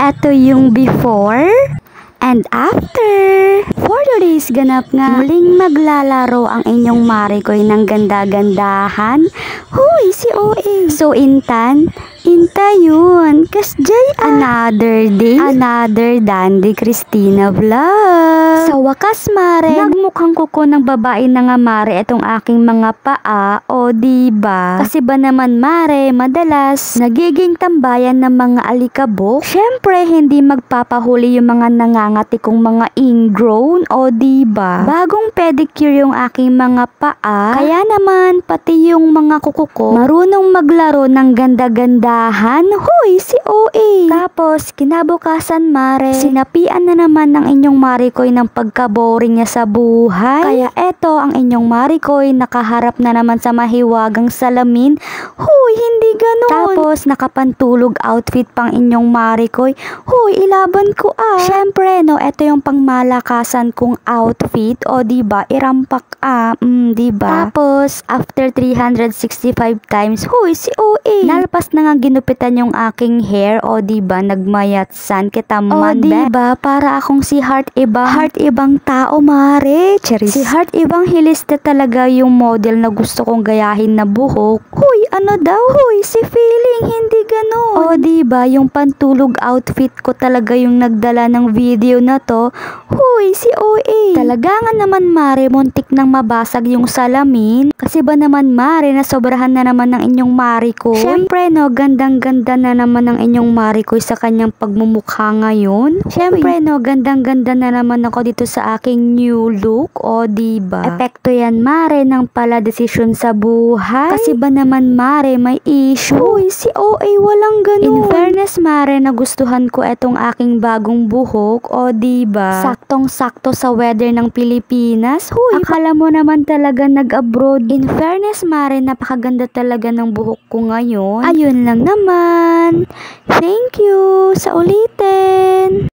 Eto yung before and after. For today's ganap nga, muling maglalaro ang inyong Maricoy ng ganda-gandahan. Huy, si OA. So, Intan, yun. Kasjay another day, another Dandy Christina vlog. Sa wakas, Mare, nagmukhang kuko ng babae na nga, Mare, itong aking mga paa. O, diba? Kasi ba naman, Mare, madalas nagiging tambayan ng mga alikabok. Syempre, hindi magpapahuli yung mga nangangati kong mga ingrown. O, diba? Bagong pedicure yung aking mga paa. Kaya naman, pati yung mga kuko ko, marunong maglaro ng ganda-ganda. Huy, si OA. Tapos, kinabukasan, Mare, sinapian na naman ng inyong Maricoy ng pagka-boring niya sa buhay. Kaya eto, ang inyong Maricoy nakaharap na naman sa mahiwagang salamin. Huy, hindi ganun. Tapos, nakapantulog outfit pang inyong Maricoy. Huy, ilaban ko ah. Syempre, no, eto yung pangmalakasan kong outfit. O, diba, irampak diba? Tapos, after 365 times, huy, si OA. Nalpas na nga ginupitan yung aking hair. O, diba, nagmayatsan kita man. O, diba, para akong si Heart ibang tao, Mare. Charis. Si Heart ibang hilista talaga yung model na gusto kong gayahin na buhok. Huy, ano daw? Huy, si Feeling, hindi ganun. O, diba, yung pantulog outfit ko talaga yung nagdala ng video na to. Huy, si OA. Talaga nga naman, Mare, muntik nang mabasag yung salamin. Kasi ba naman, Mare, nasobrahan na naman ng inyong Maricoy. Syempre, no, gandang-ganda na naman ng inyong Maricoy sa kanyang pagmumukha ngayon. Syempre, no, gandang-ganda na naman ako dito sa aking new look. O, diba? Epekto yan, Mare, ng pala desisyon sa buhay. Kasi ba naman, Mare, may issue. Uy, si OA, walang ganun. In fairness, Mare, nagustuhan ko etong aking bagong buhok. O, diba? Saktong-sakto sa weather ng Pilipinas. Huy, akala mo naman talaga nag-abroad. In fairness, Mare, napakaganda talaga ng buhok ko ngayon. Ayun lang naman. Thank you. Sa ulitin.